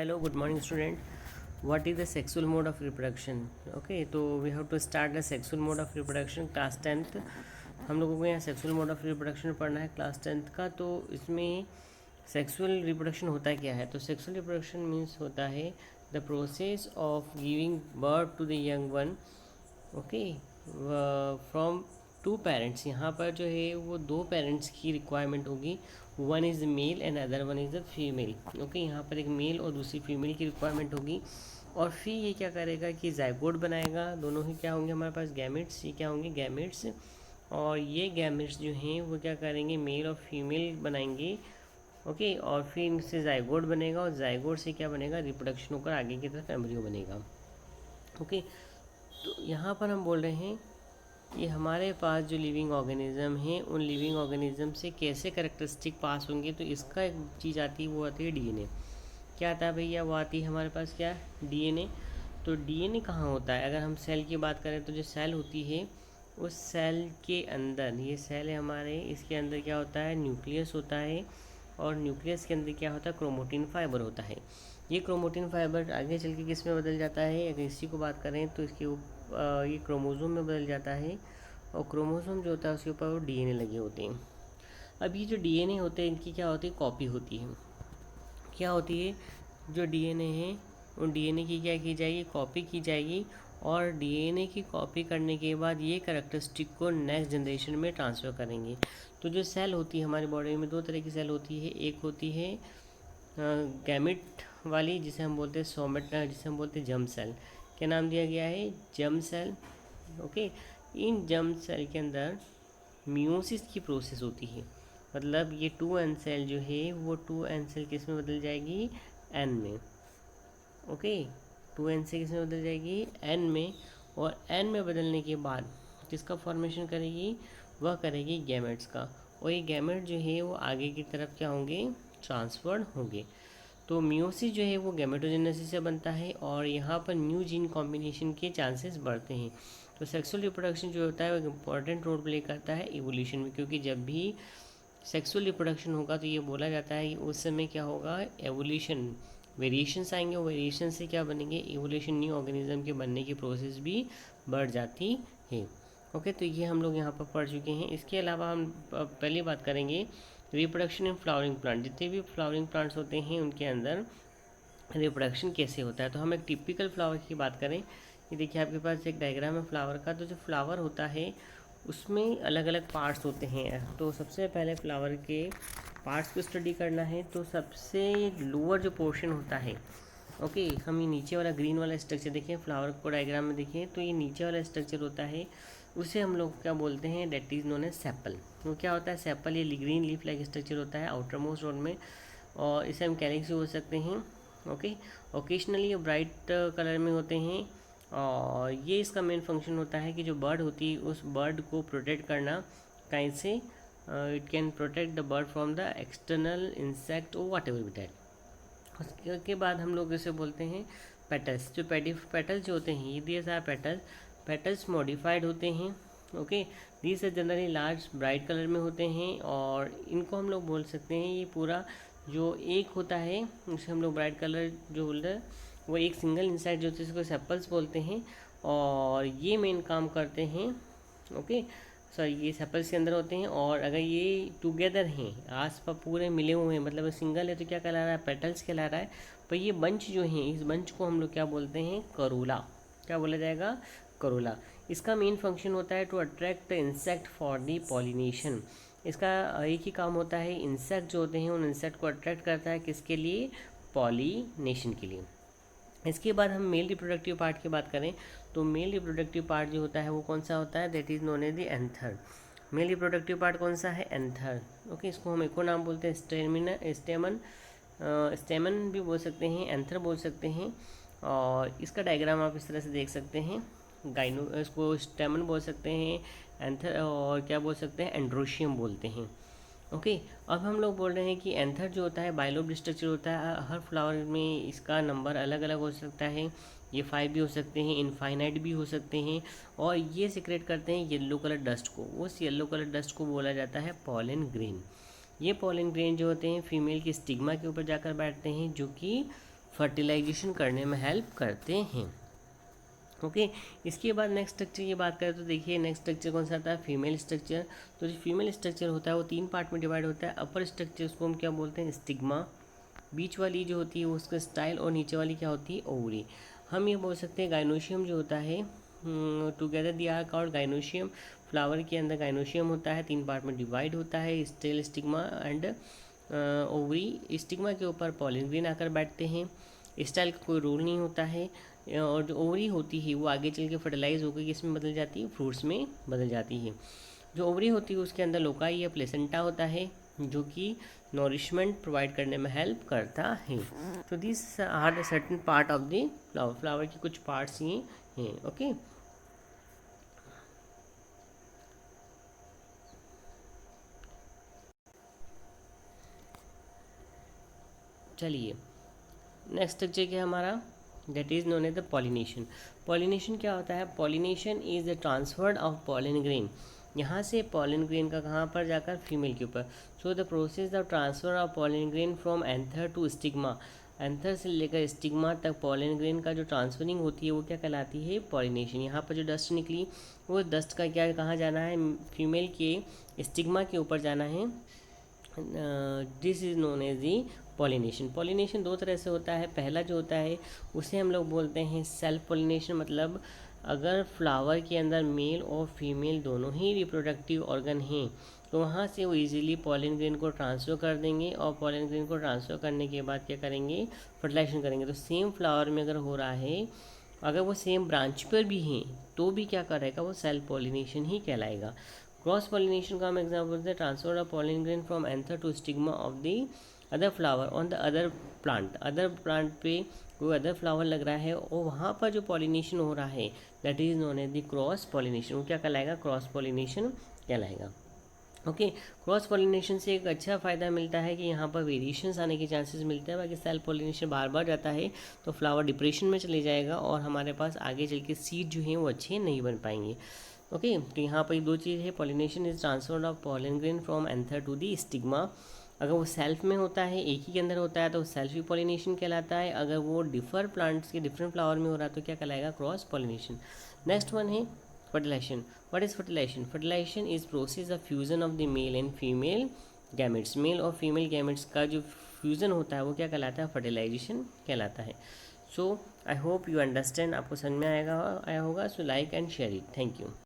Hello, good morning, student. What is the sexual mode of reproduction? Okay, तो we have to start the sexual mode of reproduction class 10th. हम लोगों को यहाँ sexual mode of reproduction पढ़ना है class 10th का। तो इसमें सेक्सुअल रिप्रोडक्शन होता क्या है? तो सेक्सुअल रिप्रोडक्शन मीन्स होता है the process of giving birth to the young one, okay, from two parents. यहाँ पर जो है वो दो पेरेंट्स की रिक्वायरमेंट होगी, one is male and other one is the female. Okay, यहाँ पर एक मेल और दूसरी फीमेल की रिक्वायरमेंट होगी। और फिर ये क्या करेगा कि जाइगोट बनाएगा। दोनों ही क्या होंगे हमारे पास? गैमेट्स। ये क्या होंगे? गैमेट्स। और ये गैमेट्स जो हैं वो क्या करेंगे? मेल और फीमेल बनाएंगे। ओके, और फिर इनसे जाइगोट बनेगा और जाइगोट से क्या बनेगा? रिप्रोडक्शन होकर आगे की तरफ एम्ब्रियो बनेगा। ओके, तो यहाँ पर हम बोल रहे हैं कि हमारे पास जो लिविंग ऑर्गेनिज़म हैं उन लिविंग ऑर्गेनिज़म से कैसे कैरेक्टरिस्टिक पास होंगे। तो इसका एक चीज़ आती है, वो आती है डीएनए। क्या आता है भैया? वो आती है हमारे पास क्या? डीएनए। तो डीएनए कहाँ होता है? अगर हम सेल की बात करें तो जो सेल होती है उस सेल के अंदर, ये सेल है हमारे, इसके अंदर क्या होता है? न्यूक्लियस होता है। और न्यूक्लियस के अंदर क्या होता है? क्रोमोटिन फाइबर होता है। ये क्रोमोटिन फाइबर आगे चल के किस में बदल जाता है? अगर इसी को बात करें तो इसके ये क्रोमोसोम में बदल जाता है। और क्रोमोसोम जो होता है उसके ऊपर वो डीएनए लगे होते हैं। अब ये जो डीएनए होते हैं इनकी क्या होती है? कॉपी होती है। क्या होती है? जो डीएनए है उन डीएनए की क्या की जाएगी? कॉपी की जाएगी। और डीएनए की कॉपी करने के बाद ये कैरेक्टरिस्टिक को नेक्स्ट जनरेशन में ट्रांसफ़र करेंगे। तो जो सेल होती है हमारी बॉडी में, दो तरह की सेल होती है। एक होती है गैमेट वाली, जिसे हम बोलते हैं सोमेट, जिसे हम बोलते हैं जर्म सेल। क्या नाम दिया गया है? Germ cell. ओके, इन जर्म सेल के अंदर मियोसिस की प्रोसेस होती है। मतलब ये 2n सेल जो है वो 2n सेल किस में बदल जाएगी? n में। ओके, 2n से किस में बदल जाएगी? n में। और n में बदलने के बाद किसका फॉर्मेशन करेगी? वह करेगी गैमेट्स का। और ये गैमेट जो है वो आगे की तरफ क्या होंगे? ट्रांसफर्ड होंगे। तो मियोसिस जो है वो गैमेटोजेनेसिस से बनता है और यहाँ पर न्यू जीन कॉम्बिनेशन के चांसेस बढ़ते हैं। तो सेक्सुअल रिप्रोडक्शन जो होता है वो एक इम्पॉर्टेंट रोल प्ले करता है इवोल्यूशन में, क्योंकि जब भी सेक्सुअल रिप्रोडक्शन होगा तो ये बोला जाता है कि उस समय क्या होगा? एवोल्यूशन, वेरिएशंस आएंगे और वेरिएशन से क्या बनेंगे? इवोल्यूशन, न्यू ऑर्गेनिज्म के बनने की प्रोसेस भी बढ़ जाती है। ओके, तो ये हम लोग यहाँ पर पढ़ चुके हैं। इसके अलावा हम पहली बात करेंगे रिप्रोडक्शन इन फ्लावरिंग प्लांट। जितने भी फ्लावरिंग प्लांट्स होते हैं उनके अंदर रिप्रोडक्शन कैसे होता है। तो हम एक टिपिकल फ्लावर की बात करें, ये देखिए आपके पास एक डायग्राम है फ्लावर का। तो जो फ्लावर होता है उसमें अलग अलग पार्ट्स होते हैं। तो सबसे पहले फ्लावर के पार्ट्स को स्टडी करना है। तो सबसे लोअर जो पोर्शन होता है, ओके, हम ये नीचे वाला ग्रीन वाला स्ट्रक्चर देखें, फ्लावर को डायग्राम में देखें तो ये नीचे वाला स्ट्रक्चर होता है, उसे हम लोग क्या बोलते हैं? That is known as sepal. वो क्या होता है? सेपल ये ग्रीन लीफ लाइक स्ट्रक्चर होता है आउटर मोस्ट जोन में, और इसे हम कैलिक्स भी बोल सकते हैं। ओके, ओकेजनली ये ब्राइट कलर में होते हैं। और ये इसका मेन फंक्शन होता है कि जो बर्ड होती है उस बर्ड को प्रोटेक्ट करना। कैसे? It can protect the bird from the external insect और वाट एवर दैट। उसके बाद हम लोग इसे बोलते हैं पेटल्स। जो पेटल्स जो होते हैं, ये दिए सारे पेटल्स मॉडिफाइड होते हैं। Okay, these are generally large bright colour में होते हैं। और इनको हम लोग बोल सकते हैं, ये पूरा जो एक होता है उसे हम लोग ब्राइट कलर जो बोल रहे हैं वो एक सिंगल इंसेक्ट जो होते हैं इसको सेपल्स बोलते हैं। और ये मेन काम करते हैं। ओके, सॉरी, ये सेपल्स के अंदर होते हैं। और अगर ये टुगेदर हैं, आस पास पूरे मिले हुए हैं, मतलब सिंगल है तो क्या कहला रहा है? पेटल्स कहला रहा है। पर ये बंच जो है, इस बंच को हम लोग क्या बोलते हैं? करोला। क्या बोला जाएगा? करोला। इसका मेन फंक्शन होता है to attract the insect for the pollination. इसका एक ही काम होता है, इंसेक्ट जो होते हैं उन इंसेक्ट को अट्रैक्ट करता है, किसके लिए? पॉलिनेशन के लिए। इसके बाद हम मेल रिप्रोडक्टिव पार्ट की बात करें तो मेल रिप्रोडक्टिव पार्ट जो होता है वो कौन सा होता है? That is known as the anther. Male reproductive part कौन सा है? एंथर। ओके, इसको हम एक और नाम बोलते हैं स्टेमन भी बोल सकते हैं, एंथर बोल सकते हैं। और इसका डायग्राम आप इस तरह से देख सकते हैं। इसको स्टेमन बोल सकते हैं, एंथर, और क्या बोल सकते हैं? एंड्रोशियम बोलते हैं। ओके, अब हम लोग बोल रहे हैं कि एंथर जो होता है बाइलोब स्ट्रक्चर होता है। हर फ्लावर में इसका नंबर अलग अलग हो सकता है। ये 5 भी हो सकते हैं, इनफाइनाइट भी हो सकते हैं। और ये सिक्रेट करते हैं येलो कलर डस्ट को। उस येलो कलर डस्ट को बोला जाता है पॉलन ग्रेन। ये पॉलन ग्रेन जो होते हैं फीमेल की स्टिग्मा के ऊपर जाकर बैठते हैं, जो कि फर्टिलाइजेशन करने में हेल्प करते हैं। ओके इसके बाद नेक्स्ट स्ट्रक्चर की बात करें तो देखिए नेक्स्ट स्ट्रक्चर कौन सा आता है, फीमेल स्ट्रक्चर। तो जो फीमेल स्ट्रक्चर होता है वो 3 पार्ट में डिवाइड होता है। अपर स्ट्रक्चर उसको हम क्या बोलते हैं, स्टिग्मा। बीच वाली जो होती है वो उसका स्टाइल, और नीचे वाली क्या होती है, ओवरी। हम ये बोल सकते हैं गाइनोशियम जो होता है, together they are called gynoecium. Flower के अंदर गाइनोशियम होता है, 3 पार्ट में डिवाइड होता है, style, stigma and ovary. Stigma के ऊपर पॉलिन ग्रेन आकर बैठते हैं। स्टाइल का कोई रोल नहीं होता है, और जो ओवरी होती है वो आगे चल के फर्टिलाइज होकर किसमें बदल जाती है, फ्रूट्स में बदल जाती है। जो ओवरी होती है उसके अंदर लोकाई या प्लेसेंटा होता है, जो कि नॉरिशमेंट प्रोवाइड करने में हेल्प करता है। तो this are the certain part of the flower. Flower की कुछ पार्ट्स ये हैं। ओके चलिए नेक्स्ट स्ट्रक्चर क्या है हमारा, that is known as the pollination. Pollination क्या होता है, pollination is the transfer of pollen grain. यहाँ से पॉलिन ग्रेन का कहाँ पर जाकर, फीमेल के ऊपर। So the process of transfer of pollen grain from anther to stigma. Anther से लेकर स्टिग्मा तक पॉलिन ग्रेन का जो ट्रांसफरिंग होती है वो क्या कहलाती है, पॉलिनेशन। यहाँ पर जो डस्ट निकली वो डस्ट का क्या कहाँ जाना है, फीमेल के स्टिग्मा के ऊपर जाना है। This is known as the pollination. Pollination 2 तरह से होता है। पहला जो होता है उसे हम लोग बोलते हैं सेल्फ पॉलिनेशन, मतलब अगर फ्लावर के अंदर मेल और फीमेल दोनों ही रिप्रोडक्टिव ऑर्गन हैं तो वहाँ से वो इजीली पॉलिन ग्रेन को ट्रांसफ़र कर देंगे, और पॉलिन ग्रेन को ट्रांसफ़र करने के बाद क्या करेंगे, फर्टिलाइजेशन करेंगे। तो सेम फ्लावर में अगर हो रहा है, अगर वो सेम ब्रांच पर भी हैं तो भी क्या करेगा, वो सेल्फ पॉलिनेशन ही कहलाएगा। क्रॉस पॉलिनेशन का हम एग्जाम्पल देते हैं, transfer of pollen grain from anther to stigma of the other flower on the other plant. Other plant पे कोई अदर फ्लावर लग रहा है और वहाँ पर जो पॉलिनेशन हो रहा है that is known as the cross pollination. वो क्या कहलाएगा, क्रॉस पॉलिनेशन कहलाएगा। ओके क्रॉस पॉलिनेशन से एक अच्छा फ़ायदा मिलता है कि यहाँ पर वेरिएशंस आने के चांसेस मिलते हैं। बाकी सेल्फ पॉलिनेशन बार बार जाता है तो फ्लावर डिप्रेशन में चले जाएगा और हमारे पास आगे चल के सीड जो हैं वो अच्छे नहीं बन पाएंगे। ओके तो यहाँ पर 2 चीज़ है, pollination is transfer of pollen grain from anther to the stigma. अगर वो सेल्फ में होता है, एक ही के अंदर होता है तो सेल्फी पॉलिनेशन कहलाता है। अगर वो डिफर प्लांट्स के डिफरेंट फ्लावर में हो रहा है तो क्या कहलाएगा, क्रॉस पॉलिनेशन। नेक्स्ट वन है fertilization. What is fertilization? Fertilization is process of fusion of the male and female gametes. Male और फीमेल गैमेट्स का जो फ्यूज़न होता है वो क्या कहलाता है, फर्टिलाइजेशन कहलाता है। सो आई होप यू अंडरस्टैंड, आपको समझ में आया होगा। So like and share it. Thank you.